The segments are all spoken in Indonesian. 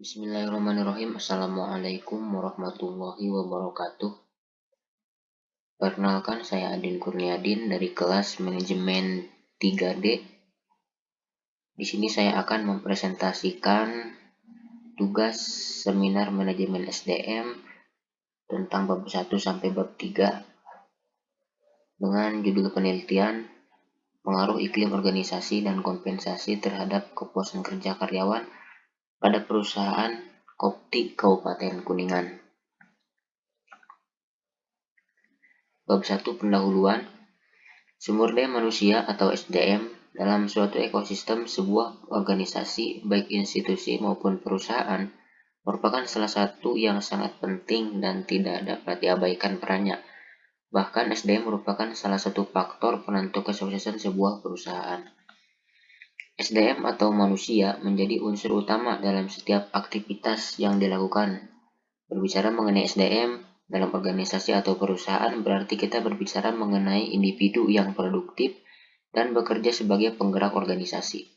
Bismillahirrahmanirrahim. Assalamualaikum warahmatullahi wabarakatuh. Perkenalkan, saya Adin Kurniadin dari kelas Manajemen 3D. Di sini saya akan mempresentasikan tugas seminar manajemen SDM tentang bab 1 sampai bab 3 dengan judul penelitian pengaruh iklim organisasi dan kompensasi terhadap kepuasan kerja karyawan pada perusahaan Kopti Kabupaten Kuningan. Bab 1 pendahuluan. Sumber daya manusia atau SDM dalam suatu ekosistem sebuah organisasi, baik institusi maupun perusahaan, merupakan salah satu yang sangat penting dan tidak dapat diabaikan perannya. Bahkan SDM merupakan salah satu faktor penentu kesuksesan sebuah perusahaan. SDM atau manusia menjadi unsur utama dalam setiap aktivitas yang dilakukan. Berbicara mengenai SDM dalam organisasi atau perusahaan berarti kita berbicara mengenai individu yang produktif dan bekerja sebagai penggerak organisasi.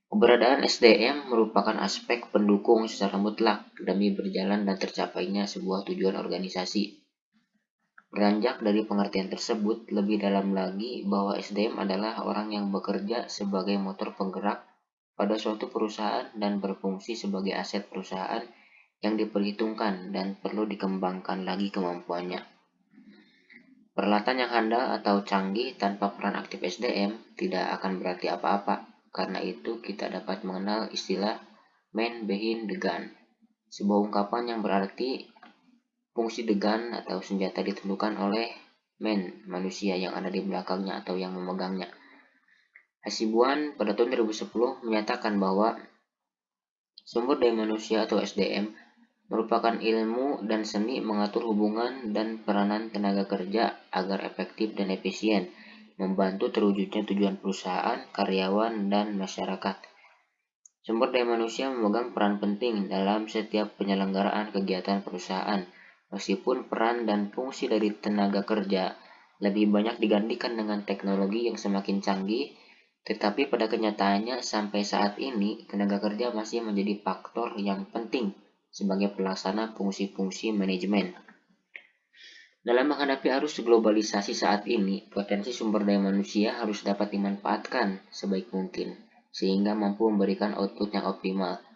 Keberadaan SDM merupakan aspek pendukung secara mutlak demi berjalan dan tercapainya sebuah tujuan organisasi. Beranjak dari pengertian tersebut, lebih dalam lagi bahwa SDM adalah orang yang bekerja sebagai motor penggerak pada suatu perusahaan dan berfungsi sebagai aset perusahaan yang diperhitungkan dan perlu dikembangkan lagi kemampuannya. Peralatan yang handal atau canggih tanpa peran aktif SDM tidak akan berarti apa-apa. Karena itu kita dapat mengenal istilah man behind the gun, sebuah ungkapan yang berarti fungsi the gun atau senjata ditentukan oleh man, manusia yang ada di belakangnya atau yang memegangnya. Hasibuan pada tahun 2010 menyatakan bahwa sumber daya manusia atau SDM merupakan ilmu dan seni mengatur hubungan dan peranan tenaga kerja agar efektif dan efisien, membantu terwujudnya tujuan perusahaan, karyawan, dan masyarakat. Sumber daya manusia memegang peran penting dalam setiap penyelenggaraan kegiatan perusahaan, meskipun peran dan fungsi dari tenaga kerja lebih banyak digantikan dengan teknologi yang semakin canggih, tetapi pada kenyataannya sampai saat ini tenaga kerja masih menjadi faktor yang penting sebagai pelaksana fungsi-fungsi manajemen. Dalam menghadapi arus globalisasi saat ini, potensi sumber daya manusia harus dapat dimanfaatkan sebaik mungkin, sehingga mampu memberikan output yang optimal.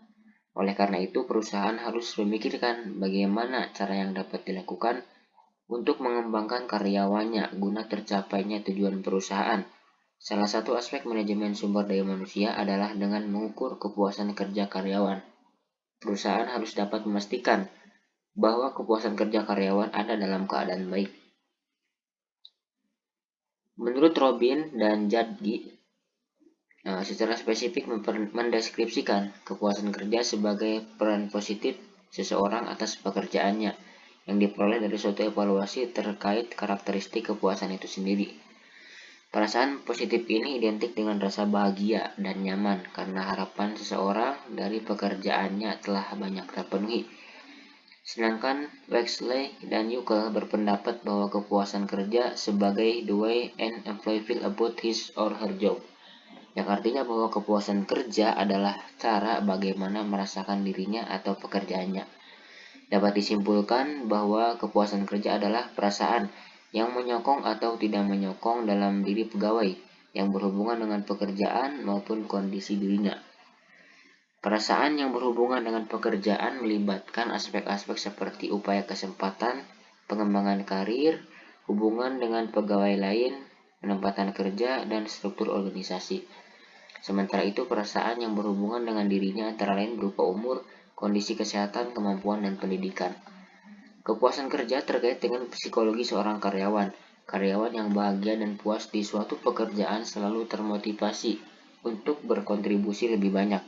Oleh karena itu, perusahaan harus memikirkan bagaimana cara yang dapat dilakukan untuk mengembangkan karyawannya guna tercapainya tujuan perusahaan. Salah satu aspek manajemen sumber daya manusia adalah dengan mengukur kepuasan kerja karyawan. Perusahaan harus dapat memastikan bahwa kepuasan kerja karyawan ada dalam keadaan baik. Menurut Robin dan Jadgi, secara spesifik mendeskripsikan kepuasan kerja sebagai peran positif seseorang atas pekerjaannya yang diperoleh dari suatu evaluasi terkait karakteristik kepuasan itu sendiri. Perasaan positif ini identik dengan rasa bahagia dan nyaman karena harapan seseorang dari pekerjaannya telah banyak terpenuhi. Sedangkan Wexley dan Yukel berpendapat bahwa kepuasan kerja sebagai the way an employee feel about his or her job, yang artinya bahwa kepuasan kerja adalah cara bagaimana merasakan dirinya atau pekerjaannya. Dapat disimpulkan bahwa kepuasan kerja adalah perasaan yang menyokong atau tidak menyokong dalam diri pegawai yang berhubungan dengan pekerjaan maupun kondisi dirinya. Perasaan yang berhubungan dengan pekerjaan melibatkan aspek-aspek seperti upaya kesempatan, pengembangan karir, hubungan dengan pegawai lain, penempatan kerja, dan struktur organisasi. Sementara itu, perasaan yang berhubungan dengan dirinya antara lain berupa umur, kondisi kesehatan, kemampuan, dan pendidikan. Kepuasan kerja terkait dengan psikologi seorang karyawan. Karyawan yang bahagia dan puas di suatu pekerjaan selalu termotivasi untuk berkontribusi lebih banyak.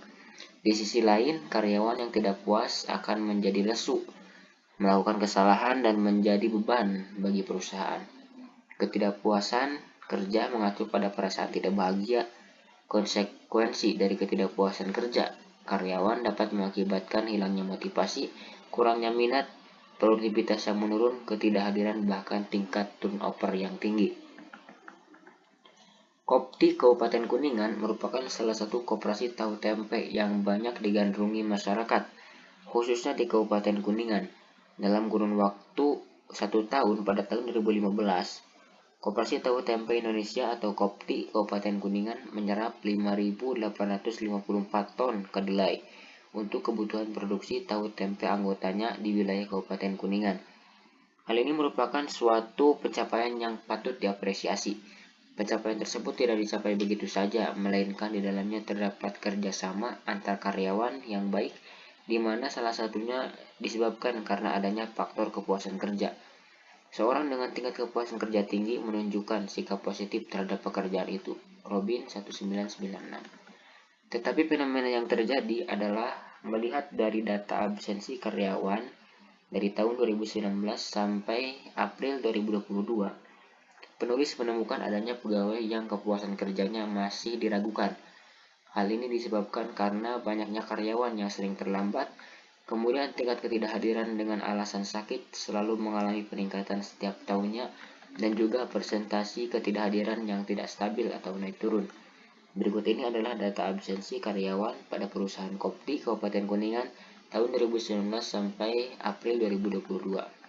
Di sisi lain, karyawan yang tidak puas akan menjadi lesu, melakukan kesalahan, dan menjadi beban bagi perusahaan. Ketidakpuasan kerja mengacu pada perasaan tidak bahagia. Konsekuensi dari ketidakpuasan kerja karyawan dapat mengakibatkan hilangnya motivasi, kurangnya minat, produktivitas yang menurun, ketidakhadiran, bahkan tingkat turnover yang tinggi. Kopti Kabupaten Kuningan merupakan salah satu koperasi tahu tempe yang banyak digandrungi masyarakat, khususnya di Kabupaten Kuningan. Dalam kurun waktu 1 tahun pada tahun 2015, Koperasi Tahu Tempe Indonesia atau Kopti Kabupaten Kuningan menyerap 5.854 ton kedelai untuk kebutuhan produksi tahu tempe anggotanya di wilayah Kabupaten Kuningan. Hal ini merupakan suatu pencapaian yang patut diapresiasi. Pencapaian tersebut tidak dicapai begitu saja, melainkan di dalamnya terdapat kerjasama antar karyawan yang baik, di mana salah satunya disebabkan karena adanya faktor kepuasan kerja. Seorang dengan tingkat kepuasan kerja tinggi menunjukkan sikap positif terhadap pekerjaan itu. Robin 1996. Tetapi fenomena yang terjadi adalah melihat dari data absensi karyawan dari tahun 2019 sampai April 2022, penulis menemukan adanya pegawai yang kepuasan kerjanya masih diragukan. Hal ini disebabkan karena banyaknya karyawan yang sering terlambat, kemudian tingkat ketidakhadiran dengan alasan sakit selalu mengalami peningkatan setiap tahunnya, dan juga presentasi ketidakhadiran yang tidak stabil atau naik turun. Berikut ini adalah data absensi karyawan pada perusahaan Kopti Kabupaten Kuningan tahun 2019 sampai April 2022.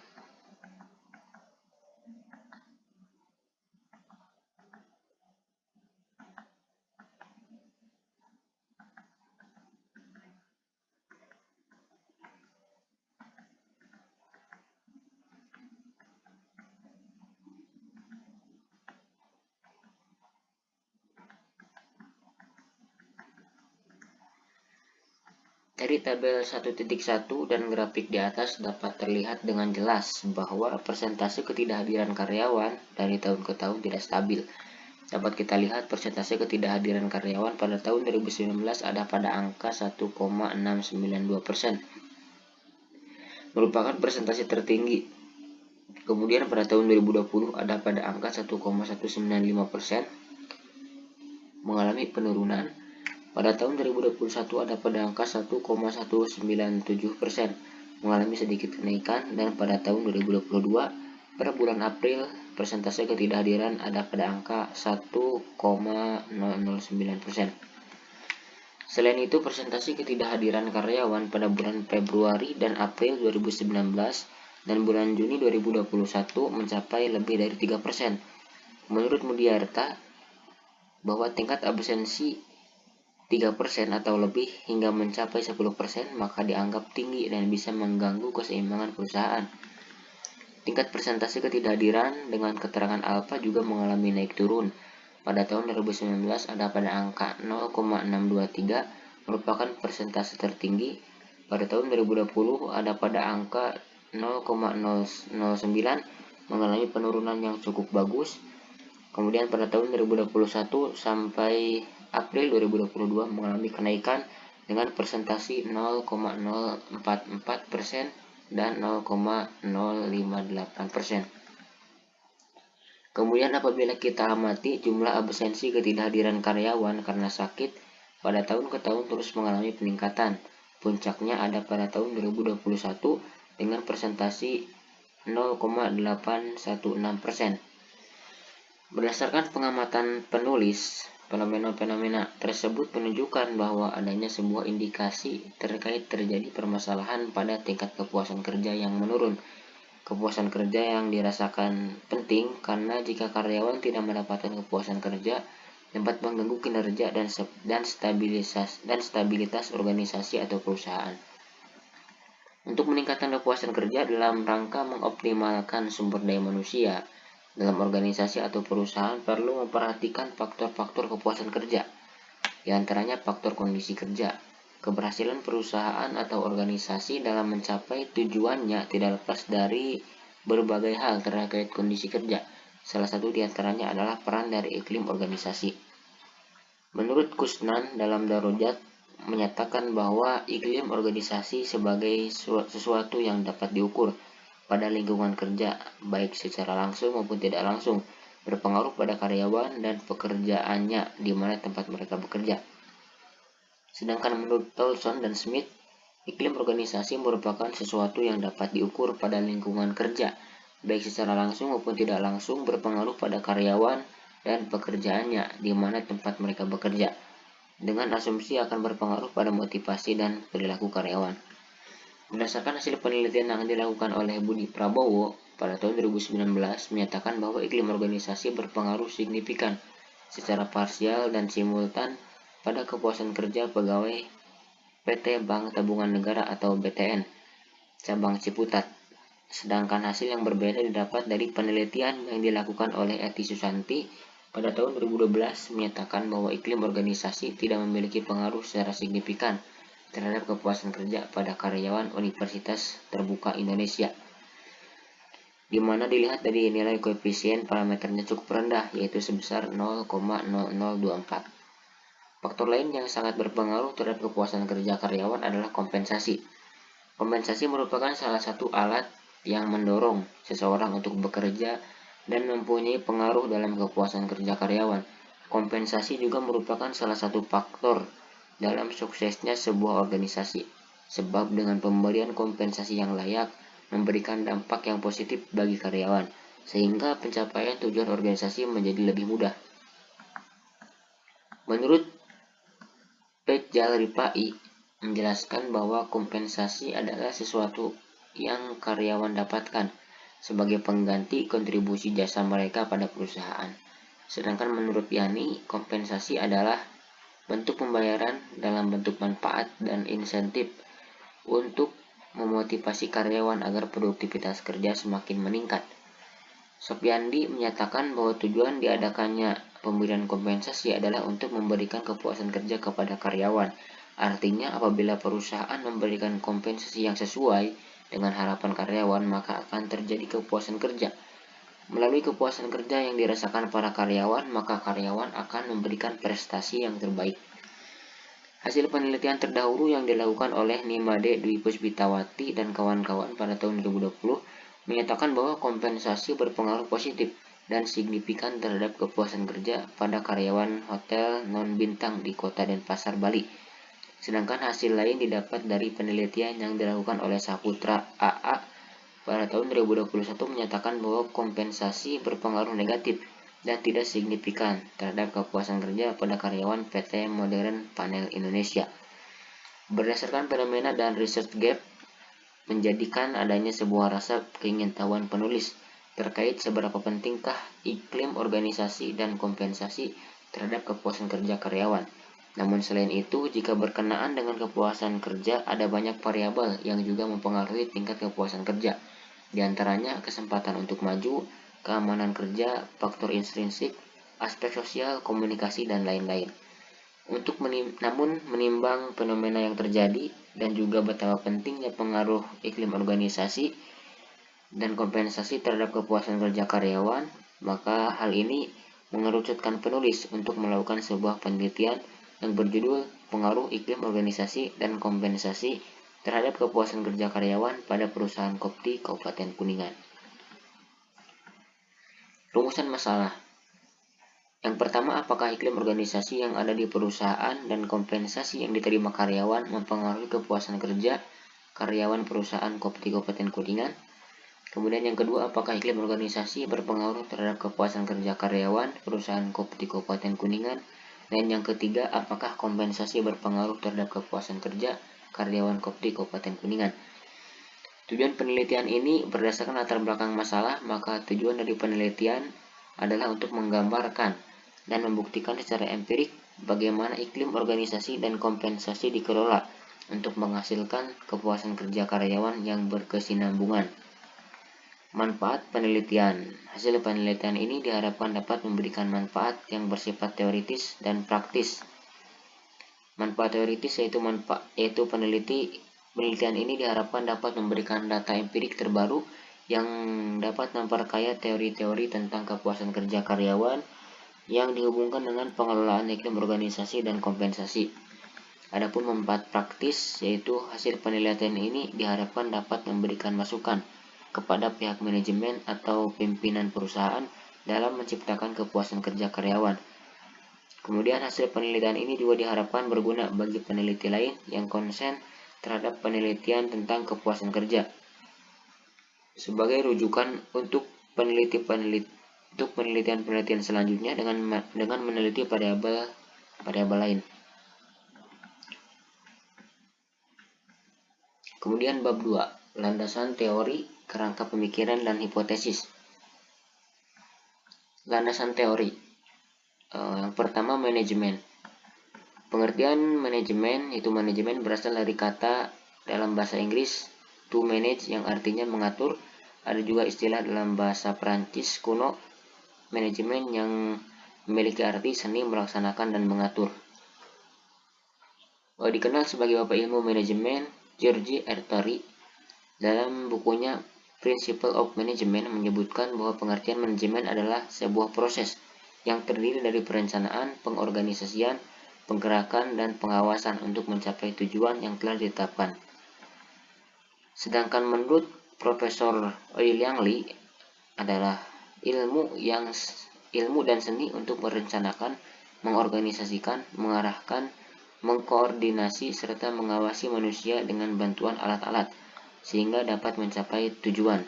Dari tabel 1.1 dan grafik di atas dapat terlihat dengan jelas bahwa persentase ketidakhadiran karyawan dari tahun ke tahun tidak stabil. Dapat kita lihat persentase ketidakhadiran karyawan pada tahun 2019 ada pada angka 1,692%, merupakan persentase tertinggi. Kemudian pada tahun 2020 ada pada angka 1,195%, mengalami penurunan. Pada tahun 2021 ada pada angka 1,197%, mengalami sedikit kenaikan, dan pada tahun 2022 pada bulan April persentase ketidakhadiran ada pada angka 1,009%. Selain itu, persentase ketidakhadiran karyawan pada bulan Februari dan April 2019 dan bulan Juni 2021 mencapai lebih dari 3%. Menurut Mudiarta, bahwa tingkat absensi 3% atau lebih hingga mencapai 10% maka dianggap tinggi dan bisa mengganggu keseimbangan perusahaan. Tingkat persentase ketidakhadiran dengan keterangan alfa juga mengalami naik turun. Pada tahun 2019 ada pada angka 0,623, merupakan persentase tertinggi. Pada tahun 2020 ada pada angka 0,009, mengalami penurunan yang cukup bagus. Kemudian pada tahun 2021 sampai April 2022 mengalami kenaikan dengan persentase 0,044% dan 0,058%. Kemudian apabila kita amati jumlah absensi ketidakhadiran karyawan karena sakit, pada tahun ke tahun terus mengalami peningkatan. Puncaknya ada pada tahun 2021 dengan persentase 0,816%. Berdasarkan pengamatan penulis, fenomena-fenomena tersebut menunjukkan bahwa adanya sebuah indikasi terkait terjadi permasalahan pada tingkat kepuasan kerja yang menurun. Kepuasan kerja yang dirasakan penting karena jika karyawan tidak mendapatkan kepuasan kerja dapat mengganggu kinerja dan stabilitas organisasi atau perusahaan. Untuk meningkatkan kepuasan kerja dalam rangka mengoptimalkan sumber daya manusia dalam organisasi atau perusahaan perlu memperhatikan faktor-faktor kepuasan kerja, di antaranya faktor kondisi kerja. Keberhasilan perusahaan atau organisasi dalam mencapai tujuannya tidak lepas dari berbagai hal terkait kondisi kerja. Salah satu di antaranya adalah peran dari iklim organisasi. Menurut Kusnan dalam Darujat menyatakan bahwa iklim organisasi sebagai sesuatu yang dapat diukur pada lingkungan kerja, baik secara langsung maupun tidak langsung, berpengaruh pada karyawan dan pekerjaannya di mana tempat mereka bekerja. Sedangkan menurut Tolson dan Smith, iklim organisasi merupakan sesuatu yang dapat diukur pada lingkungan kerja, baik secara langsung maupun tidak langsung, berpengaruh pada karyawan dan pekerjaannya di mana tempat mereka bekerja, dengan asumsi akan berpengaruh pada motivasi dan perilaku karyawan. Berdasarkan hasil penelitian yang dilakukan oleh Budi Prabowo pada tahun 2019 menyatakan bahwa iklim organisasi berpengaruh signifikan secara parsial dan simultan pada kepuasan kerja pegawai PT Bank Tabungan Negara atau BTN cabang Ciputat. Sedangkan hasil yang berbeda didapat dari penelitian yang dilakukan oleh Eti Susanti pada tahun 2012 menyatakan bahwa iklim organisasi tidak memiliki pengaruh secara signifikan terhadap kepuasan kerja pada karyawan Universitas Terbuka Indonesia, di mana dilihat dari nilai koefisien parameternya cukup rendah, yaitu sebesar 0,0024. Faktor lain yang sangat berpengaruh terhadap kepuasan kerja karyawan adalah kompensasi. Kompensasi merupakan salah satu alat yang mendorong seseorang untuk bekerja dan mempunyai pengaruh dalam kepuasan kerja karyawan. Kompensasi juga merupakan salah satu faktor dalam suksesnya sebuah organisasi, sebab dengan pemberian kompensasi yang layak memberikan dampak yang positif bagi karyawan, sehingga pencapaian tujuan organisasi menjadi lebih mudah. Menurut Pejal Ripai menjelaskan bahwa kompensasi adalah sesuatu yang karyawan dapatkan sebagai pengganti kontribusi jasa mereka pada perusahaan. Sedangkan menurut Yani, kompensasi adalah bentuk pembayaran dalam bentuk manfaat dan insentif untuk memotivasi karyawan agar produktivitas kerja semakin meningkat. Sopiandi menyatakan bahwa tujuan diadakannya pemberian kompensasi adalah untuk memberikan kepuasan kerja kepada karyawan. Artinya, apabila perusahaan memberikan kompensasi yang sesuai dengan harapan karyawan, maka akan terjadi kepuasan kerja. Melalui kepuasan kerja yang dirasakan para karyawan, maka karyawan akan memberikan prestasi yang terbaik. Hasil penelitian terdahulu yang dilakukan oleh Nimade Dwi Puspitawati dan kawan-kawan pada tahun 2020 menyatakan bahwa kompensasi berpengaruh positif dan signifikan terhadap kepuasan kerja pada karyawan hotel non-bintang di Kota Denpasar, Bali. Sedangkan hasil lain didapat dari penelitian yang dilakukan oleh Saputra AA pada tahun 2021 menyatakan bahwa kompensasi berpengaruh negatif dan tidak signifikan terhadap kepuasan kerja pada karyawan PT Modern Panel Indonesia. Berdasarkan fenomena dan research gap menjadikan adanya sebuah rasa keingintahuan penulis terkait seberapa pentingkah iklim organisasi dan kompensasi terhadap kepuasan kerja karyawan. Namun selain itu, jika berkenaan dengan kepuasan kerja, ada banyak variabel yang juga mempengaruhi tingkat kepuasan kerja. Di antaranya kesempatan untuk maju, keamanan kerja, faktor intrinsik, aspek sosial, komunikasi, dan lain-lain. Namun menimbang fenomena yang terjadi dan juga betapa pentingnya pengaruh iklim organisasi dan kompensasi terhadap kepuasan kerja karyawan, maka hal ini mengerucutkan penulis untuk melakukan sebuah penelitian yang berjudul Pengaruh Iklim Organisasi dan Kompensasi terhadap Kepuasan Kerja Karyawan pada Perusahaan Kopti Kabupaten Kuningan. Rumusan masalah. Yang pertama, apakah iklim organisasi yang ada di perusahaan dan kompensasi yang diterima karyawan mempengaruhi kepuasan kerja karyawan perusahaan Kopti Kabupaten Kuningan? Kemudian yang kedua, apakah iklim organisasi berpengaruh terhadap kepuasan kerja karyawan perusahaan Kopti Kabupaten Kuningan? Dan yang ketiga, apakah kompensasi berpengaruh terhadap kepuasan kerja karyawan Kopti Kabupaten Kuningan? Tujuan penelitian ini berdasarkan latar belakang masalah, maka tujuan dari penelitian adalah untuk menggambarkan dan membuktikan secara empirik bagaimana iklim organisasi dan kompensasi dikelola untuk menghasilkan kepuasan kerja karyawan yang berkesinambungan. Manfaat penelitian. Hasil penelitian ini diharapkan dapat memberikan manfaat yang bersifat teoritis dan praktis. Manfaat teoritis yaitu penelitian ini diharapkan dapat memberikan data empirik terbaru yang dapat memperkaya teori-teori tentang kepuasan kerja karyawan yang dihubungkan dengan pengelolaan iklim organisasi dan kompensasi. Adapun manfaat praktis, yaitu hasil penelitian ini diharapkan dapat memberikan masukan kepada pihak manajemen atau pimpinan perusahaan dalam menciptakan kepuasan kerja karyawan. Kemudian hasil penelitian ini juga diharapkan berguna bagi peneliti lain yang konsen terhadap penelitian tentang kepuasan kerja. Sebagai rujukan untuk untuk penelitian-penelitian selanjutnya dengan meneliti variabel lain. Kemudian bab 2, landasan teori, kerangka pemikiran dan hipotesis. Landasan teori. Yang pertama, manajemen. Pengertian manajemen itu manajemen berasal dari kata dalam bahasa Inggris to manage yang artinya mengatur. Ada juga istilah dalam bahasa Prancis kuno manajemen yang memiliki arti seni melaksanakan dan mengatur. Dikenal sebagai bapak ilmu manajemen, George Ertari dalam bukunya Principle of Management menyebutkan bahwa pengertian manajemen adalah sebuah proses yang terdiri dari perencanaan, pengorganisasian, penggerakan, dan pengawasan untuk mencapai tujuan yang telah ditetapkan. Sedangkan menurut Profesor Liang Li adalah ilmu dan seni untuk merencanakan, mengorganisasikan, mengarahkan, mengkoordinasi, serta mengawasi manusia dengan bantuan alat-alat sehingga dapat mencapai tujuan.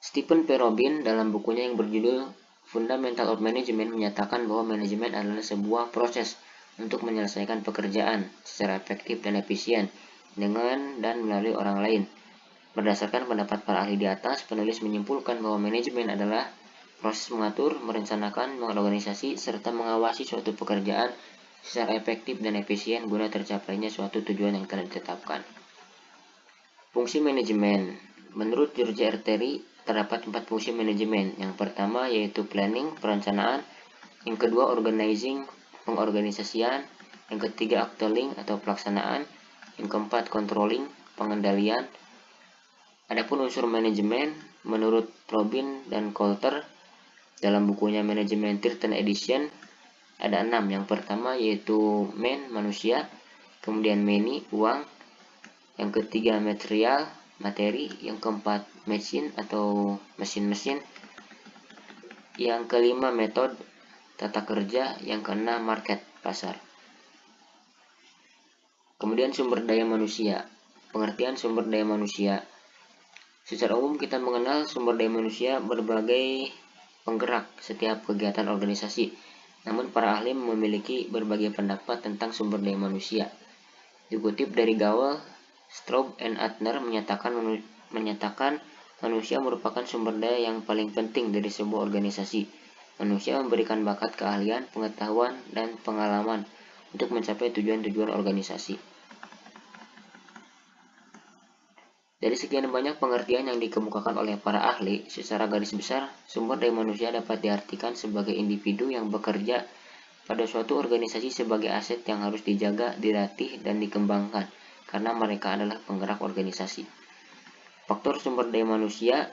Stephen P. Robin dalam bukunya yang berjudul Fundamental of Management menyatakan bahwa manajemen adalah sebuah proses untuk menyelesaikan pekerjaan secara efektif dan efisien dengan dan melalui orang lain. Berdasarkan pendapat para ahli di atas, penulis menyimpulkan bahwa manajemen adalah proses mengatur, merencanakan, mengorganisasi, serta mengawasi suatu pekerjaan secara efektif dan efisien guna tercapainya suatu tujuan yang telah ditetapkan. Fungsi manajemen. Menurut George Erteri, terdapat 4 fungsi manajemen. Yang pertama yaitu planning, perencanaan. Yang kedua organizing, pengorganisasian. Yang ketiga actualing atau pelaksanaan. Yang keempat controlling, pengendalian. Adapun unsur manajemen, menurut Robin dan Coulter dalam bukunya Management 13 Edition ada 6. Yang pertama yaitu man, manusia. Kemudian money, uang. Yang ketiga material, materi. Yang keempat machine atau mesin-mesin. Yang kelima method, tata kerja. Yang keenam market, pasar. Kemudian sumber daya manusia. Pengertian sumber daya manusia. Secara umum kita mengenal sumber daya manusia berbagai penggerak setiap kegiatan organisasi. Namun para ahli memiliki berbagai pendapat tentang sumber daya manusia. Dikutip dari Gawel, Straub and Adner menyatakan manusia merupakan sumber daya yang paling penting dari sebuah organisasi. Manusia memberikan bakat, keahlian, pengetahuan, dan pengalaman untuk mencapai tujuan-tujuan organisasi. Dari sekian banyak pengertian yang dikemukakan oleh para ahli, secara garis besar, sumber daya manusia dapat diartikan sebagai individu yang bekerja pada suatu organisasi sebagai aset yang harus dijaga, dilatih, dan dikembangkan, karena mereka adalah penggerak organisasi. Faktor sumber daya manusia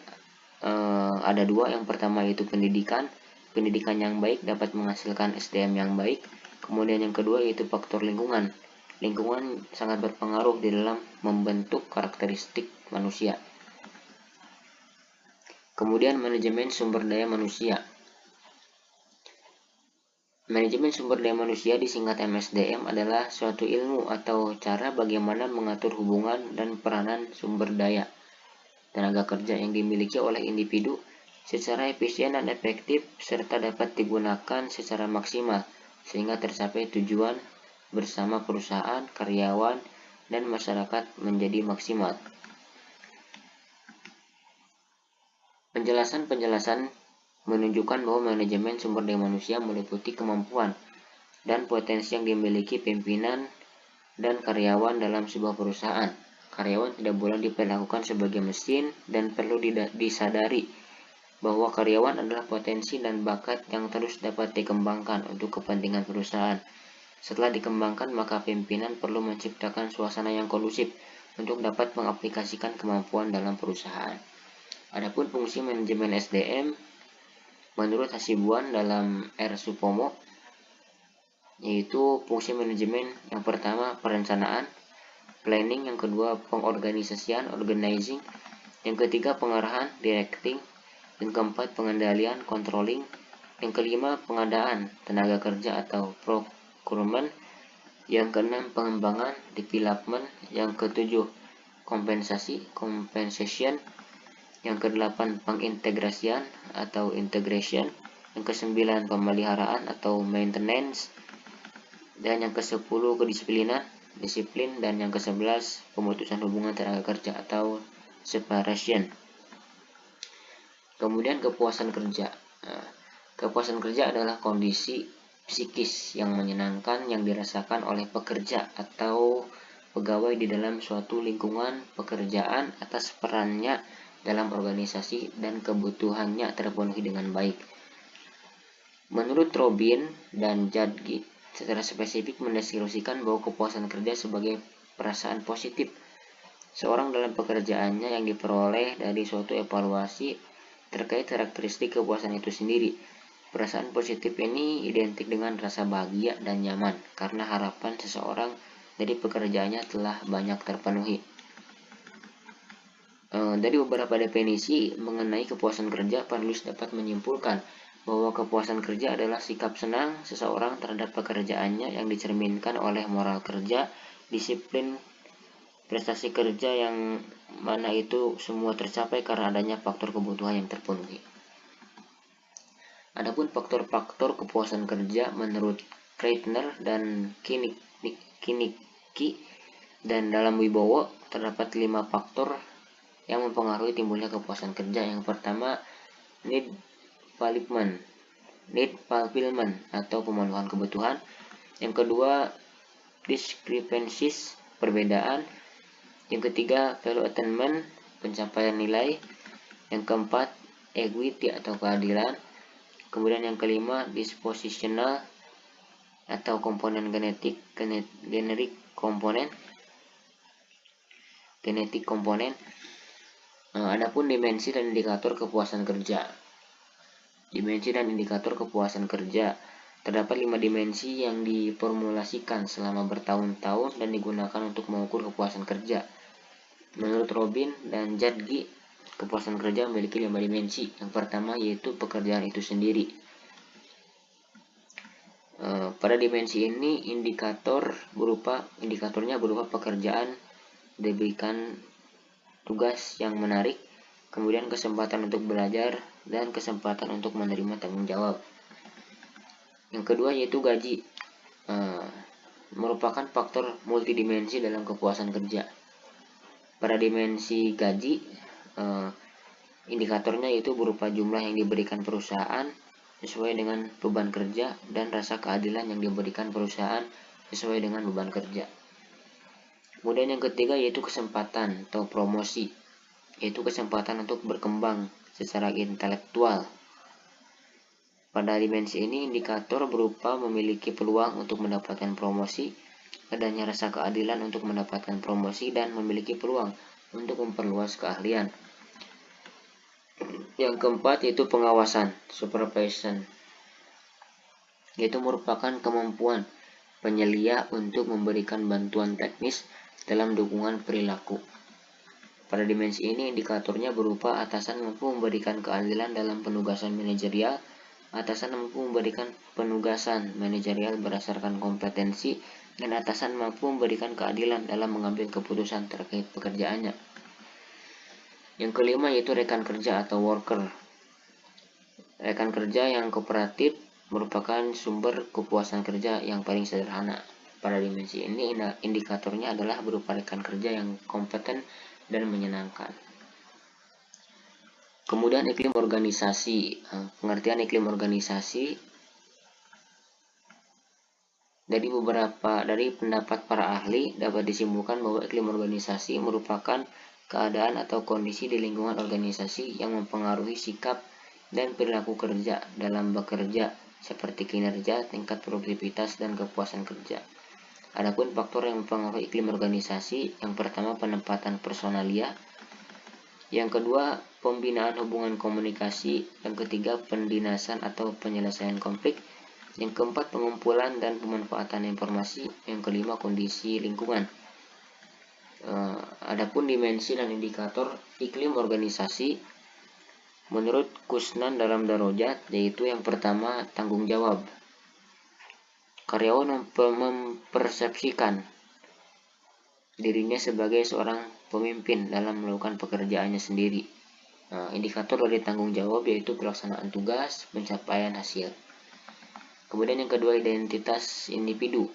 ada 2. Yang pertama yaitu pendidikan. Pendidikan yang baik dapat menghasilkan SDM yang baik. Kemudian yang kedua yaitu faktor lingkungan. Lingkungan sangat berpengaruh di dalam membentuk karakteristik manusia. Kemudian manajemen sumber daya manusia. Manajemen sumber daya manusia disingkat MSDM adalah suatu ilmu atau cara bagaimana mengatur hubungan dan peranan sumber daya tenaga kerja yang dimiliki oleh individu secara efisien dan efektif serta dapat digunakan secara maksimal sehingga tercapai tujuan bersama perusahaan, karyawan, dan masyarakat menjadi maksimal. Penjelasan menunjukkan bahwa manajemen sumber daya manusia meliputi kemampuan dan potensi yang dimiliki pimpinan dan karyawan dalam sebuah perusahaan. Karyawan tidak boleh diperlakukan sebagai mesin dan perlu disadari bahwa karyawan adalah potensi dan bakat yang terus dapat dikembangkan untuk kepentingan perusahaan. Setelah dikembangkan, maka pimpinan perlu menciptakan suasana yang kondusif untuk dapat mengaplikasikan kemampuan dalam perusahaan. Adapun fungsi manajemen SDM menurut Hasibuan dalam R. Supomo yaitu fungsi manajemen yang pertama perencanaan, planning, yang kedua pengorganisasian, organizing, yang ketiga pengarahan, directing, yang keempat pengendalian, controlling, yang kelima pengadaan, tenaga kerja atau procurement, yang keenam pengembangan, development, yang ketujuh compensation, Yang kedelapan, pengintegrasian atau integration. Yang kesembilan, pemeliharaan atau maintenance. Dan yang ke-10, kedisiplinan, disiplin. Dan yang ke-11, pemutusan hubungan tenaga kerja atau separation. Kemudian kepuasan kerja. Kepuasan kerja adalah kondisi psikis yang menyenangkan yang dirasakan oleh pekerja atau pegawai di dalam suatu lingkungan pekerjaan atas perannya dalam organisasi dan kebutuhannya terpenuhi dengan baik. Menurut Robin dan Jadgi, secara spesifik mendeskripsikan bahwa kepuasan kerja sebagai perasaan positif seorang dalam pekerjaannya yang diperoleh dari suatu evaluasi terkait karakteristik kepuasan itu sendiri. Perasaan positif ini identik dengan rasa bahagia dan nyaman karena harapan seseorang dari pekerjaannya telah banyak terpenuhi. Dari beberapa definisi mengenai kepuasan kerja, penulis dapat menyimpulkan bahwa kepuasan kerja adalah sikap senang seseorang terhadap pekerjaannya yang dicerminkan oleh moral kerja, disiplin, prestasi kerja yang mana itu semua tercapai karena adanya faktor kebutuhan yang terpenuhi. Adapun faktor-faktor kepuasan kerja menurut Kreitner dan Kinnicki dan dalam Wibowo terdapat 5 faktor yang mempengaruhi timbulnya kepuasan kerja. Yang pertama, need fulfillment atau pemenuhan kebutuhan. Yang kedua, discrepancies, perbedaan. Yang ketiga, value attainment, pencapaian nilai. Yang keempat, equity atau keadilan. Kemudian yang kelima, dispositional atau komponen genetik komponen. Adapun dimensi dan indikator kepuasan kerja. Dimensi dan indikator kepuasan kerja. Terdapat 5 dimensi yang diformulasikan selama bertahun-tahun dan digunakan untuk mengukur kepuasan kerja. Menurut Robin dan Jadgi, kepuasan kerja memiliki 5 dimensi. Yang pertama yaitu pekerjaan itu sendiri. Pada dimensi ini indikatornya berupa pekerjaan, diberikan tugas yang menarik, kemudian kesempatan untuk belajar dan kesempatan untuk menerima tanggung jawab. Yang kedua yaitu gaji, merupakan faktor multidimensi dalam kepuasan kerja. Pada dimensi gaji, indikatornya yaitu berupa jumlah yang diberikan perusahaan sesuai dengan beban kerja dan rasa keadilan yang diberikan perusahaan sesuai dengan beban kerja. Kemudian yang ketiga yaitu kesempatan atau promosi, yaitu kesempatan untuk berkembang secara intelektual. Pada dimensi ini indikator berupa memiliki peluang untuk mendapatkan promosi, adanya rasa keadilan untuk mendapatkan promosi, dan memiliki peluang untuk memperluas keahlian. Yang keempat yaitu pengawasan, supervision, yaitu merupakan kemampuan penyelia untuk memberikan bantuan teknis dalam dukungan perilaku. Pada dimensi ini indikatornya berupa atasan mampu memberikan keadilan dalam penugasan manajerial, atasan mampu memberikan penugasan manajerial berdasarkan kompetensi, dan atasan mampu memberikan keadilan dalam mengambil keputusan terkait pekerjaannya. Yang kelima yaitu rekan kerja atau worker. Rekan kerja yang kooperatif merupakan sumber kepuasan kerja yang paling sederhana. Pada dimensi ini indikatornya adalah berupa rekan kerja yang kompeten dan menyenangkan. Kemudian iklim organisasi. Pengertian iklim organisasi dari pendapat para ahli dapat disimpulkan bahwa iklim organisasi merupakan keadaan atau kondisi di lingkungan organisasi yang mempengaruhi sikap dan perilaku kerja dalam bekerja seperti kinerja, tingkat produktivitas, dan kepuasan kerja. Adapun faktor yang mempengaruhi iklim organisasi, yang pertama penempatan personalia, yang kedua pembinaan hubungan komunikasi, yang ketiga pendinasan atau penyelesaian konflik, yang keempat pengumpulan dan pemanfaatan informasi, yang kelima kondisi lingkungan. Adapun dimensi dan indikator iklim organisasi menurut Kusnan dalam Darajat, yaitu yang pertama tanggung jawab. Karyawan mempersepsikan dirinya sebagai seorang pemimpin dalam melakukan pekerjaannya sendiri. Nah, indikator dari tanggung jawab yaitu pelaksanaan tugas, pencapaian hasil. Kemudian yang kedua, identitas individu.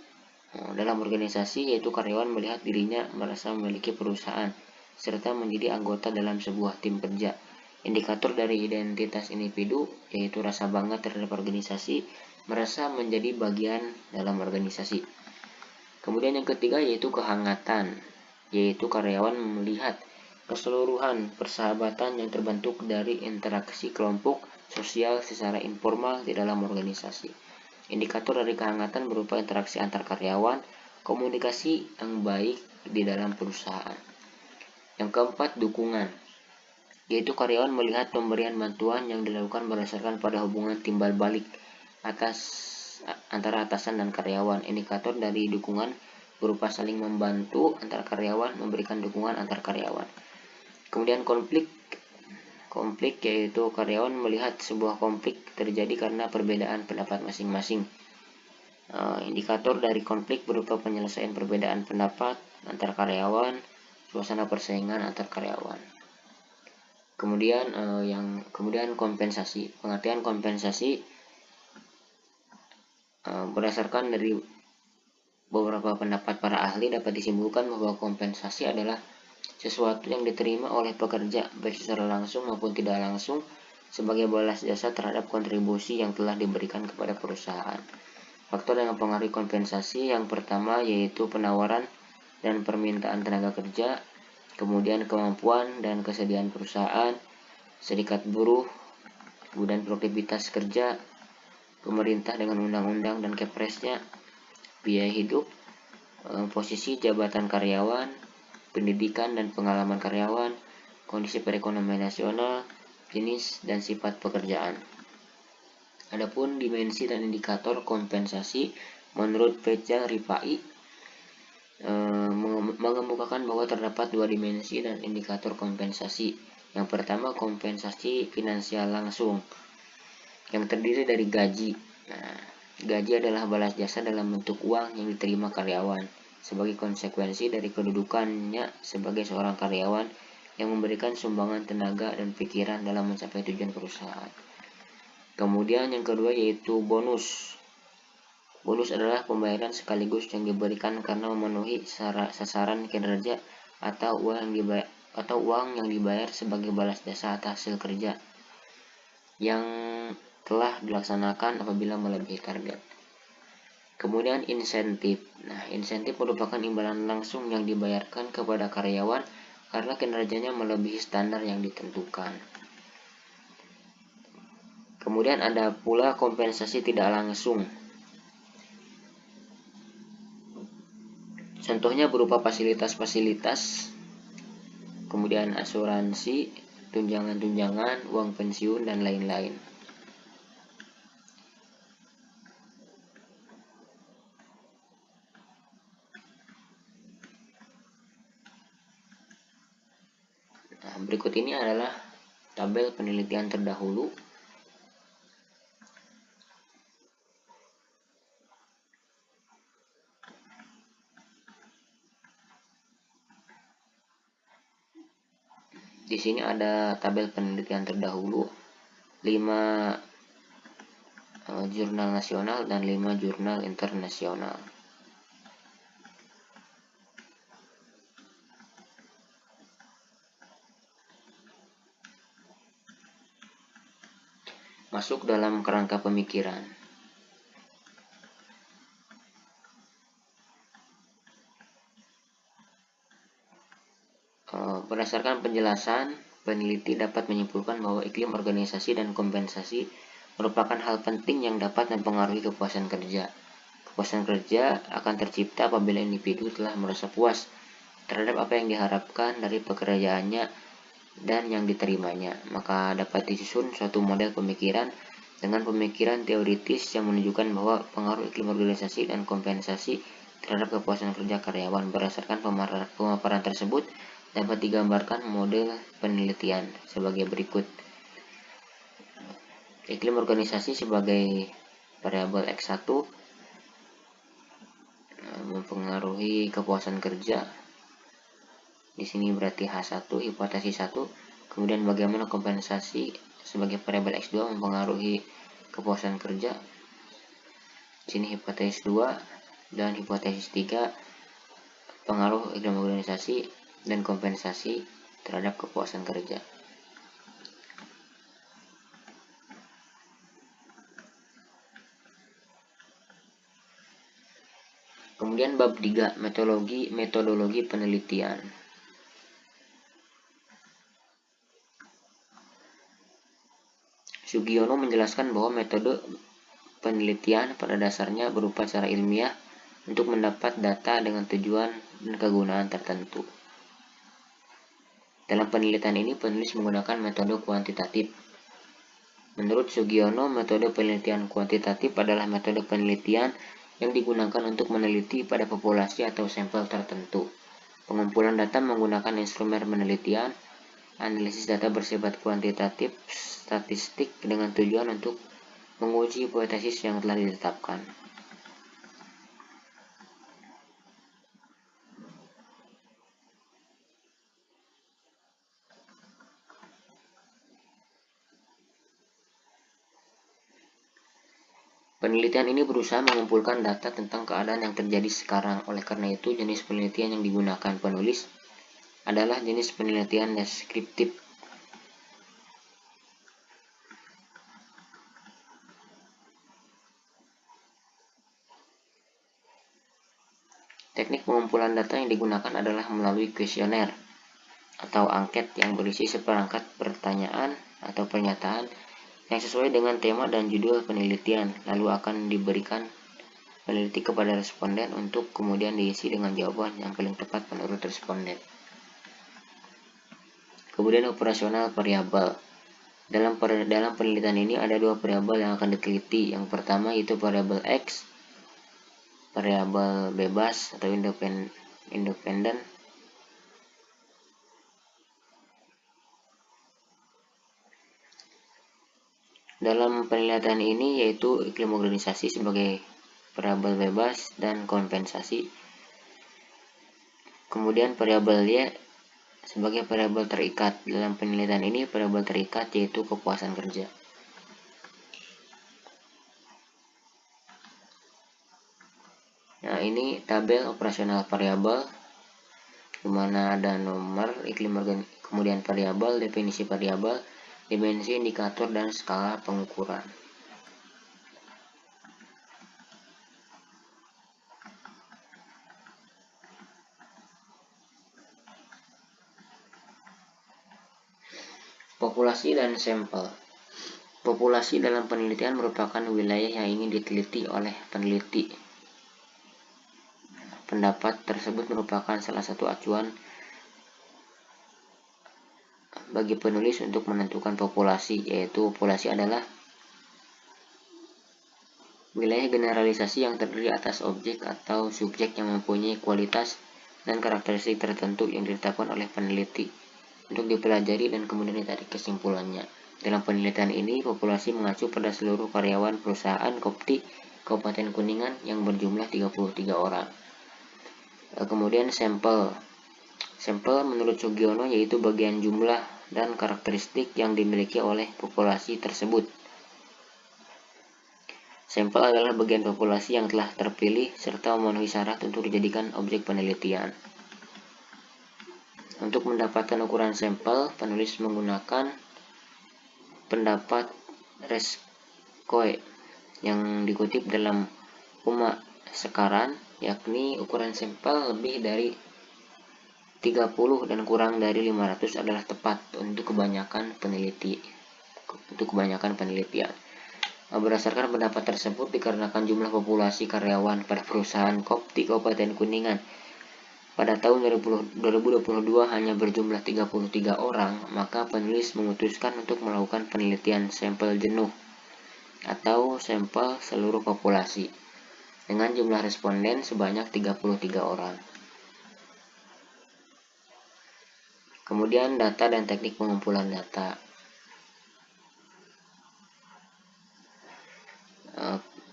Dalam organisasi, yaitu karyawan melihat dirinya merasa memiliki perusahaan serta menjadi anggota dalam sebuah tim kerja. Indikator dari identitas individu yaitu rasa bangga terhadap organisasi, merasa menjadi bagian dalam organisasi. Kemudian yang ketiga yaitu kehangatan, yaitu karyawan melihat keseluruhan persahabatan yang terbentuk dari interaksi kelompok sosial secara informal di dalam organisasi. Indikator dari kehangatan berupa interaksi antar karyawan, komunikasi yang baik di dalam perusahaan. Yang keempat, dukungan, yaitu karyawan melihat pemberian bantuan yang dilakukan berdasarkan pada hubungan timbal balik antara atasan dan karyawan. Indikator dari dukungan berupa saling membantu antar karyawan, memberikan dukungan antar karyawan. Kemudian konflik yaitu karyawan melihat sebuah konflik terjadi karena perbedaan pendapat masing-masing. Indikator dari konflik berupa penyelesaian perbedaan pendapat antar karyawan, suasana persaingan antar karyawan. Kemudian kompensasi. Pengertian kompensasi berdasarkan dari beberapa pendapat para ahli dapat disimpulkan bahwa kompensasi adalah sesuatu yang diterima oleh pekerja baik secara langsung maupun tidak langsung sebagai balas jasa terhadap kontribusi yang telah diberikan kepada perusahaan. Faktor yang mempengaruhi kompensasi yang pertama yaitu penawaran dan permintaan tenaga kerja, kemudian kemampuan dan kesediaan perusahaan, serikat buruh, kemudian produktivitas kerja, pemerintah dengan undang-undang dan kepresnya, biaya hidup, posisi jabatan karyawan, pendidikan dan pengalaman karyawan, kondisi perekonomian nasional, jenis dan sifat pekerjaan. Adapun dimensi dan indikator kompensasi menurut Peja Rifai mengemukakan bahwa terdapat dua dimensi dan indikator kompensasi. Yang pertama, kompensasi finansial langsung yang terdiri dari gaji. Nah, gaji adalah balas jasa dalam bentuk uang yang diterima karyawan sebagai konsekuensi dari kedudukannya sebagai seorang karyawan yang memberikan sumbangan tenaga dan pikiran dalam mencapai tujuan perusahaan. Kemudian yang kedua yaitu bonus. Bonus adalah pembayaran sekaligus yang diberikan karena memenuhi sasaran kinerja atau uang yang dibayar sebagai balas jasa atas hasil kerja yang telah dilaksanakan apabila melebihi target. Kemudian insentif. Nah, insentif merupakan imbalan langsung yang dibayarkan kepada karyawan karena kinerjanya melebihi standar yang ditentukan. Kemudian ada pula kompensasi tidak langsung. Contohnya berupa fasilitas-fasilitas, kemudian asuransi, tunjangan-tunjangan, uang pensiun, dan lain-lain. Nah, berikut ini adalah tabel penelitian terdahulu. Di sini ada tabel penelitian terdahulu, 5 jurnal nasional dan 5 jurnal internasional. Masuk dalam kerangka pemikiran. Berdasarkan penjelasan, peneliti dapat menyimpulkan bahwa iklim organisasi dan kompensasi merupakan hal penting yang dapat mempengaruhi kepuasan kerja. Kepuasan kerja akan tercipta apabila individu telah merasa puas terhadap apa yang diharapkan dari pekerjaannya dan yang diterimanya. Maka dapat disusun suatu model pemikiran dengan pemikiran teoritis yang menunjukkan bahwa pengaruh iklim organisasi dan kompensasi terhadap kepuasan kerja karyawan. Berdasarkan pemaparan tersebut, dapat digambarkan model penelitian sebagai berikut. Iklim organisasi sebagai variabel X1 mempengaruhi kepuasan kerja. Di sini berarti H1, hipotesis 1. Kemudian bagaimana kompensasi sebagai variabel X2 mempengaruhi kepuasan kerja. Sini hipotesis 2 dan hipotesis 3, pengaruh iklim organisasi dan kompensasi terhadap kepuasan kerja. Kemudian bab 3, metodologi penelitian. Sugiono menjelaskan bahwa metode penelitian pada dasarnya berupa cara ilmiah untuk mendapat data dengan tujuan dan kegunaan tertentu. Dalam penelitian ini, penulis menggunakan metode kuantitatif. Menurut Sugiono, metode penelitian kuantitatif adalah metode penelitian yang digunakan untuk meneliti pada populasi atau sampel tertentu. Pengumpulan data menggunakan instrumen penelitian, analisis data bersifat kuantitatif, statistik dengan tujuan untuk menguji hipotesis yang telah ditetapkan. Penelitian ini berusaha mengumpulkan data tentang keadaan yang terjadi sekarang. Oleh karena itu, jenis penelitian yang digunakan penulis adalah jenis penelitian deskriptif. Teknik pengumpulan data yang digunakan adalah melalui kuesioner atau angket yang berisi seperangkat pertanyaan atau pernyataan yang sesuai dengan tema dan judul penelitian, lalu akan diberikan peneliti kepada responden untuk kemudian diisi dengan jawaban yang paling tepat menurut responden. Kemudian operasional variabel. Dalam penelitian ini ada dua variabel yang akan diteliti. Yang pertama yaitu variabel X, variabel bebas atau independen. Dalam penelitian ini yaitu iklim organisasi sebagai variabel bebas dan kompensasi. Kemudian variabel Y sebagai variabel terikat. Dalam penelitian ini variabel terikat yaitu kepuasan kerja. Nah, ini tabel operasional variabel di mana ada nomor iklim kemudian variabel, definisi variabel, dimensi indikator dan skala pengukuran. Populasi dan sampel. Populasi dalam penelitian merupakan wilayah yang ingin diteliti oleh peneliti. Pendapat tersebut merupakan salah satu acuan bagi penulis untuk menentukan populasi, yaitu populasi adalah wilayah generalisasi yang terdiri atas objek atau subjek yang mempunyai kualitas dan karakteristik tertentu yang ditetapkan oleh peneliti untuk dipelajari dan kemudian ditarik kesimpulannya. Dalam penelitian ini, populasi mengacu pada seluruh karyawan perusahaan Kopti Kabupaten Kuningan yang berjumlah 33 orang. Kemudian sampel. Sampel menurut Sugiono yaitu bagian jumlah dan karakteristik yang dimiliki oleh populasi tersebut. Sampel adalah bagian populasi yang telah terpilih serta memenuhi syarat untuk dijadikan objek penelitian. Untuk mendapatkan ukuran sampel, penulis menggunakan pendapat Rescoe yang dikutip dalam Uma Sekaran, yakni ukuran sampel lebih dari 30 dan kurang dari 500 adalah tepat untuk kebanyakan penelitian. Berdasarkan pendapat tersebut, dikarenakan jumlah populasi karyawan pada perusahaan Kopti Kabupaten Kuningan pada tahun 2022 hanya berjumlah 33 orang, maka penulis memutuskan untuk melakukan penelitian sampel jenuh atau sampel seluruh populasi dengan jumlah responden sebanyak 33 orang. Kemudian data dan teknik pengumpulan data.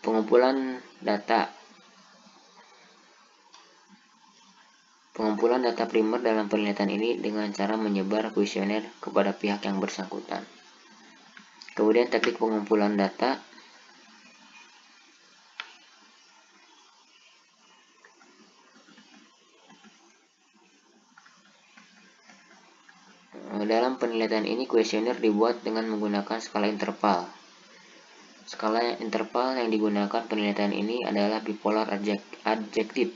Pengumpulan data. pengumpulan data primer dalam penelitian ini dengan cara menyebar kuesioner kepada pihak yang bersangkutan. Kemudian teknik pengumpulan data. Dalam penelitian ini kuesioner dibuat dengan menggunakan skala interval. Skala interval yang digunakan penelitian ini adalah bipolar adjective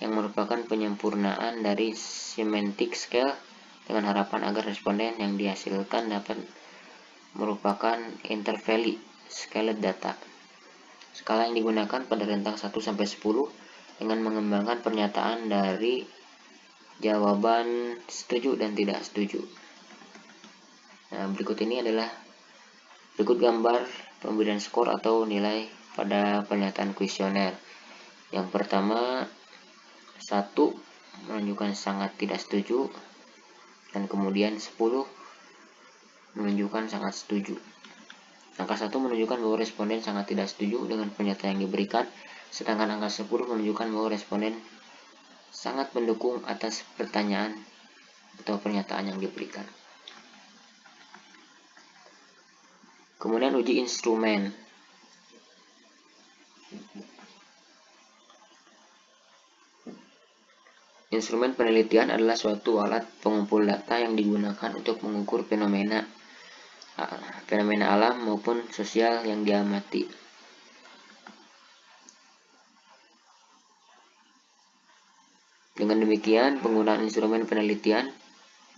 yang merupakan penyempurnaan dari semantic scale dengan harapan agar responden yang dihasilkan dapat merupakan intervalli scaled data. Skala yang digunakan pada rentang 1 sampai 10 dengan mengembangkan pernyataan dari jawaban setuju dan tidak setuju. Nah, berikut gambar pemberian skor atau nilai pada pernyataan kuesioner. Yang pertama, 1 menunjukkan sangat tidak setuju, dan kemudian 10 menunjukkan sangat setuju. Angka 1 menunjukkan bahwa responden sangat tidak setuju dengan pernyataan yang diberikan, sedangkan angka 10 menunjukkan bahwa responden sangat mendukung atas pertanyaan atau pernyataan yang diberikan. Kemudian uji instrumen. Instrumen penelitian adalah suatu alat pengumpul data yang digunakan untuk mengukur fenomena alam maupun sosial yang diamati. Dengan demikian, penggunaan instrumen penelitian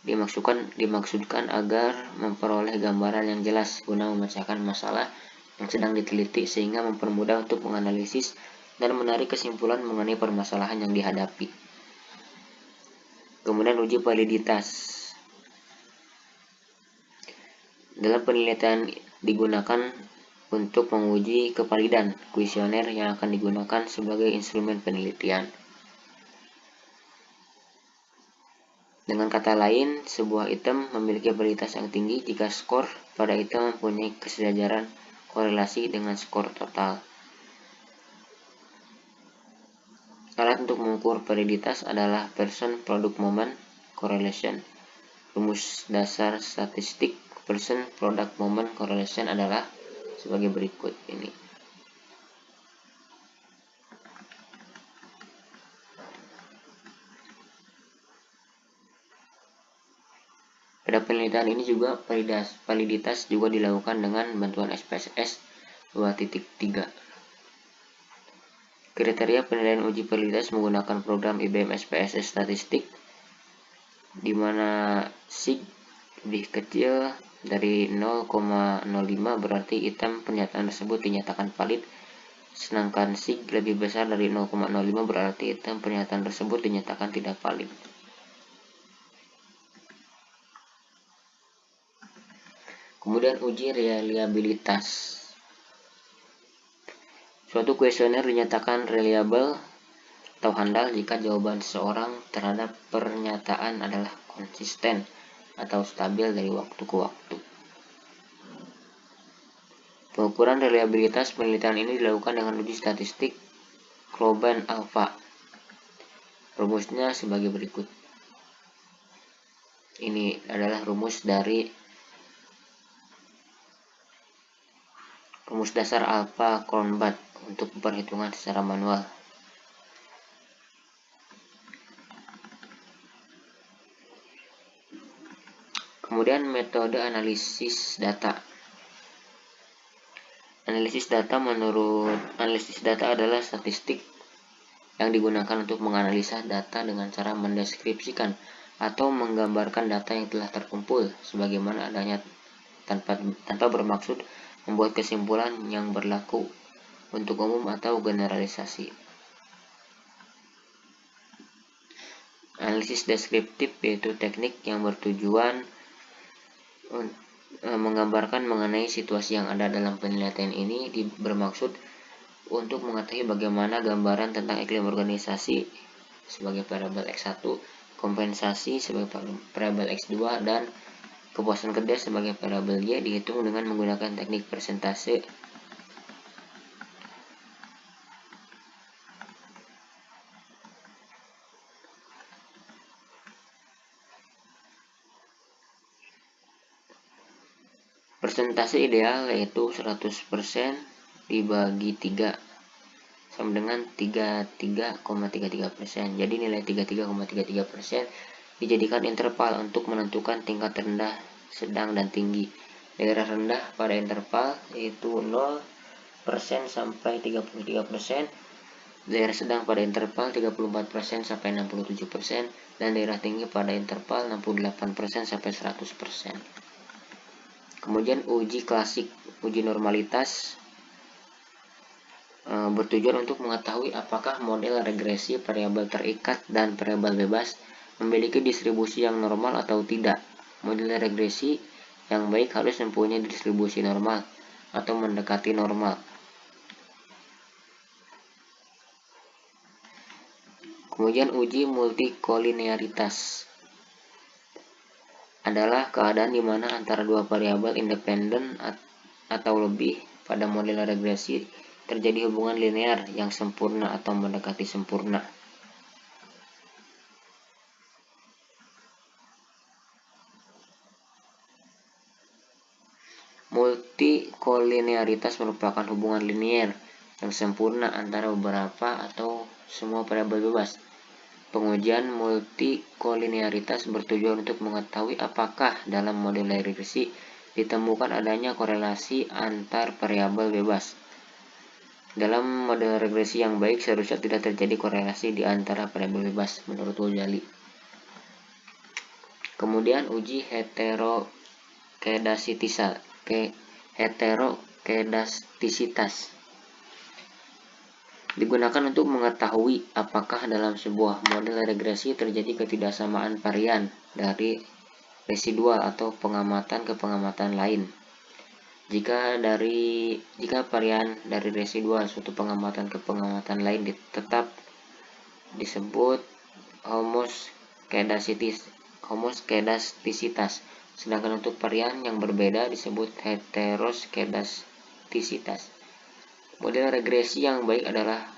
dimaksudkan agar memperoleh gambaran yang jelas guna memecahkan masalah yang sedang diteliti sehingga mempermudah untuk menganalisis dan menarik kesimpulan mengenai permasalahan yang dihadapi. Kemudian uji validitas. Dalam penelitian digunakan untuk menguji kevalidan kuesioner yang akan digunakan sebagai instrumen penelitian. Dengan kata lain, sebuah item memiliki validitas yang tinggi jika skor pada item mempunyai kesejajaran korelasi dengan skor total. Alat untuk mengukur validitas adalah person-product moment correlation. Rumus dasar statistik person-product moment correlation adalah sebagai berikut ini. Pada penelitian ini juga validitas juga dilakukan dengan bantuan SPSS 2.3. Kriteria penilaian uji validitas menggunakan program IBM SPSS statistik, di mana sig lebih kecil dari 0,05 berarti item pernyataan tersebut dinyatakan valid, sedangkan sig lebih besar dari 0,05 berarti item pernyataan tersebut dinyatakan tidak valid. Kemudian uji reliabilitas. Suatu kuesioner dinyatakan reliable atau handal jika jawaban seseorang terhadap pernyataan adalah konsisten atau stabil dari waktu ke waktu. Pengukuran reliabilitas penelitian ini dilakukan dengan uji statistik Kloban alpha. Rumusnya sebagai berikut. Ini adalah rumus dasar alpha Cronbach untuk perhitungan secara manual. Kemudian metode analisis data. Analisis data adalah statistik yang digunakan untuk menganalisa data dengan cara mendeskripsikan atau menggambarkan data yang telah terkumpul sebagaimana adanya tanpa bermaksud membuat kesimpulan yang berlaku untuk umum atau generalisasi. Analisis deskriptif yaitu teknik yang bertujuan menggambarkan mengenai situasi yang ada dalam penelitian ini bermaksud untuk mengetahui bagaimana gambaran tentang iklim organisasi sebagai variabel X1, kompensasi sebagai variabel X2, dan kepuasan kerja sebagai variabel Y dihitung dengan menggunakan teknik persentase. Persentase ideal yaitu 100% dibagi 3 sama dengan 33,33%. Jadi nilai 33,33% dijadikan interval untuk menentukan tingkat rendah, sedang, dan tinggi. Daerah rendah pada interval yaitu 0% sampai 33%, daerah sedang pada interval 34% sampai 67%, dan daerah tinggi pada interval 68% sampai 100%. Kemudian uji klasik, uji normalitas bertujuan untuk mengetahui apakah model regresi variabel terikat dan variabel bebas memiliki distribusi yang normal atau tidak. Model regresi yang baik harus mempunyai distribusi normal atau mendekati normal. Kemudian uji multikolinearitas adalah keadaan di mana antara dua variabel independen atau lebih pada model regresi terjadi hubungan linear yang sempurna atau mendekati sempurna. Multikolinearitas merupakan hubungan linear yang sempurna antara beberapa atau semua variabel bebas. Pengujian multikolinearitas bertujuan untuk mengetahui apakah dalam model regresi ditemukan adanya korelasi antar variabel bebas. Dalam model regresi yang baik seharusnya tidak terjadi korelasi di antara variabel bebas menurut Ghazali. Kemudian uji heterokedastisitas digunakan untuk mengetahui apakah dalam sebuah model regresi terjadi ketidaksamaan varian dari residual atau pengamatan ke pengamatan lain. Jika varian dari residual suatu pengamatan ke pengamatan lain tetap disebut homoskedastisitas, sedangkan untuk varian yang berbeda disebut heteroskedastisitas. Model regresi yang baik adalah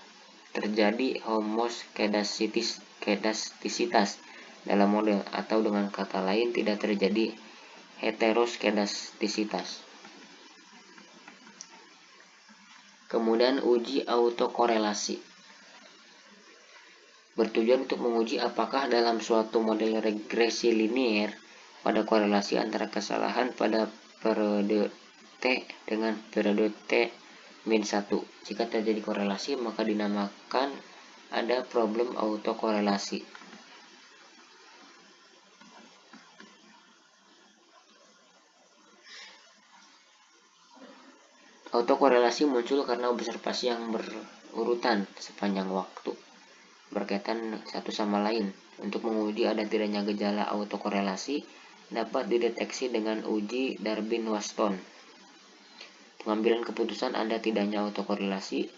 terjadi homoskedastisitas dalam model, atau dengan kata lain tidak terjadi heteroskedastisitas. Kemudian uji autokorelasi bertujuan untuk menguji apakah dalam suatu model regresi linear pada korelasi antara kesalahan pada periode T dengan periode T min 1. Jika terjadi korelasi, maka dinamakan ada problem autokorelasi. Autokorelasi muncul karena observasi yang berurutan sepanjang waktu berkaitan satu sama lain. Untuk menguji ada tidaknya gejala autokorelasi dapat dideteksi dengan uji Darwin-Waston. Pengambilan keputusan ada tidaknya autokorelasi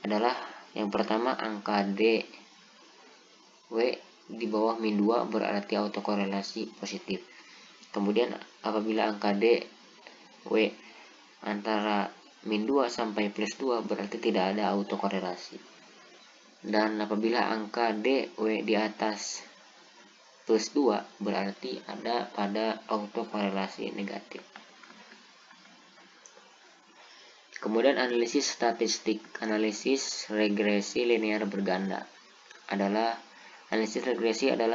adalah yang pertama, angka D W di bawah min 2 berarti autokorelasi positif. Kemudian apabila angka D W antara min 2 sampai plus 2 berarti tidak ada autokorelasi. Dan apabila angka D W di atas plus 2 berarti ada pada autokorelasi negatif. Kemudian analisis statistik. Analisis regresi linear berganda adalah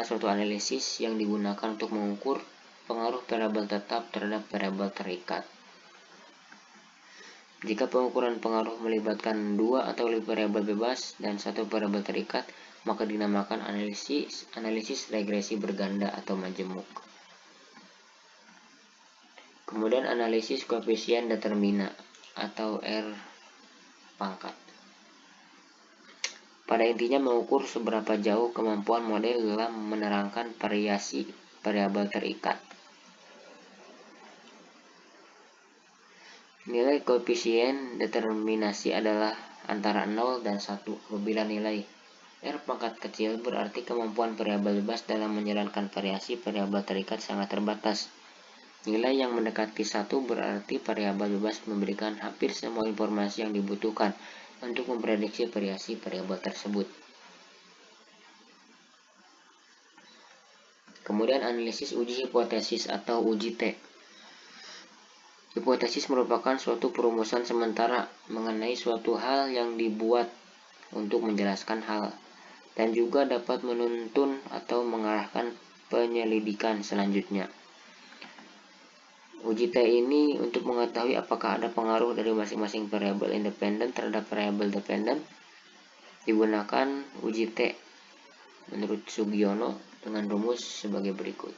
suatu analisis yang digunakan untuk mengukur pengaruh variabel tetap terhadap variabel terikat. Jika pengukuran pengaruh melibatkan dua atau lebih variabel bebas dan satu variabel terikat, maka dinamakan analisis regresi berganda atau majemuk. Kemudian analisis koefisien determina atau R pangkat. Pada intinya mengukur seberapa jauh kemampuan model dalam menerangkan variasi variabel terikat. Nilai koefisien determinasi adalah antara 0 dan 1 apabila nilai R pangkat kecil berarti kemampuan variabel bebas dalam menjalankan variasi variabel terikat sangat terbatas. Nilai yang mendekati 1 berarti variabel bebas memberikan hampir semua informasi yang dibutuhkan untuk memprediksi variasi variabel tersebut. Kemudian analisis uji hipotesis atau uji T. Hipotesis merupakan suatu perumusan sementara mengenai suatu hal yang dibuat untuk menjelaskan hal, dan juga dapat menuntun atau mengarahkan penyelidikan selanjutnya. Uji T ini untuk mengetahui apakah ada pengaruh dari masing-masing variabel independen terhadap variabel dependen. Digunakan uji T menurut Sugiono dengan rumus sebagai berikut.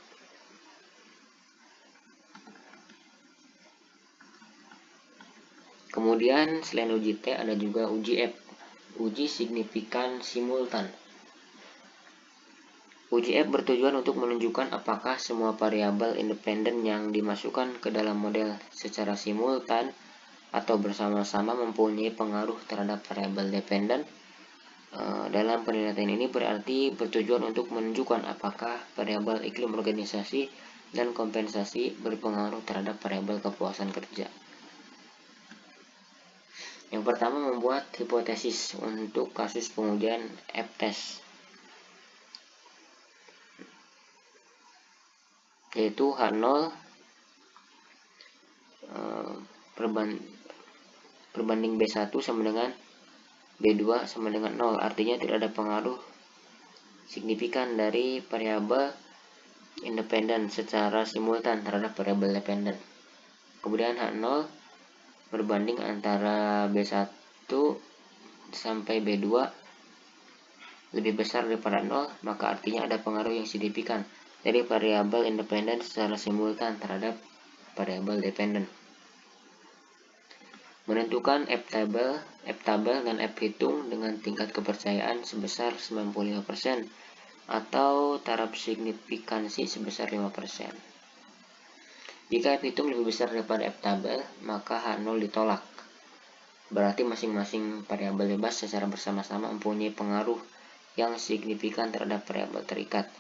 Kemudian selain uji T ada juga uji F, uji signifikan simultan. Uji F bertujuan untuk menunjukkan apakah semua variabel independen yang dimasukkan ke dalam model secara simultan atau bersama-sama mempunyai pengaruh terhadap variabel dependen. Dalam penelitian ini berarti bertujuan untuk menunjukkan apakah variabel iklim organisasi dan kompensasi berpengaruh terhadap variabel kepuasan kerja. Yang pertama, membuat hipotesis untuk kasus pengujian F-test, yaitu H0 perbanding B1 sama dengan B2 sama dengan 0, artinya tidak ada pengaruh signifikan dari variabel independen secara simultan terhadap variabel dependen. Kemudian H0 berbanding antara B1 sampai B2 lebih besar daripada 0, maka artinya ada pengaruh yang signifikan dari variabel independen secara simultan terhadap variabel dependen. Menentukan F-tabel dan F-hitung dengan tingkat kepercayaan sebesar 95% atau taraf signifikansi sebesar 5%. Jika F-hitung lebih besar daripada F-tabel, maka H0 ditolak. Berarti masing-masing variabel bebas secara bersama-sama mempunyai pengaruh yang signifikan terhadap variabel terikat.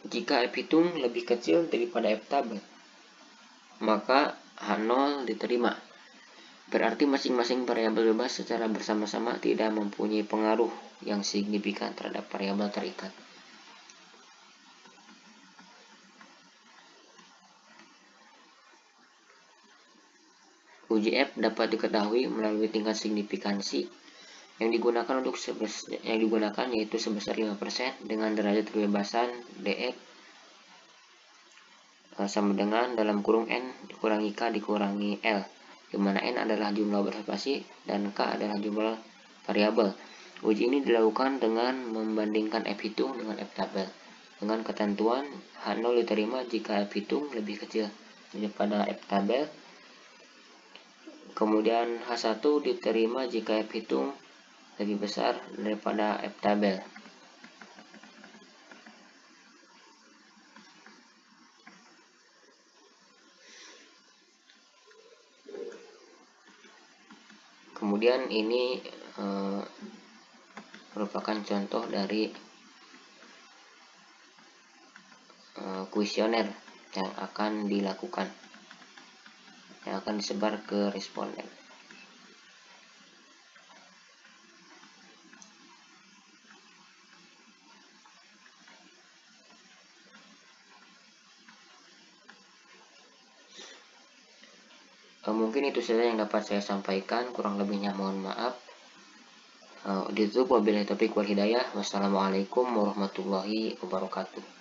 Jika F-hitung lebih kecil daripada F-tabel, maka H0 diterima. Berarti masing-masing variabel bebas secara bersama-sama tidak mempunyai pengaruh yang signifikan terhadap variabel terikat. Uji F dapat diketahui melalui tingkat signifikansi yang digunakan yaitu sebesar 5% dengan derajat kebebasan dx sama dengan dalam kurung n dikurangi k dikurangi l, di mana n adalah jumlah observasi dan k adalah jumlah variabel. Uji ini dilakukan dengan membandingkan F-hitung dengan F-tabel dengan ketentuan H0 diterima jika F-hitung lebih kecil daripada F-tabel. Kemudian H1 diterima jika F-hitung lebih besar daripada F-tabel. Kemudian ini merupakan contoh dari kuesioner yang akan dilakukan, yang akan disebar ke responden. Mungkin itu saja yang dapat saya sampaikan, kurang lebihnya mohon maaf. Ditutup wabillahi taufiq wal hidayah. Wassalamualaikum warahmatullahi wabarakatuh.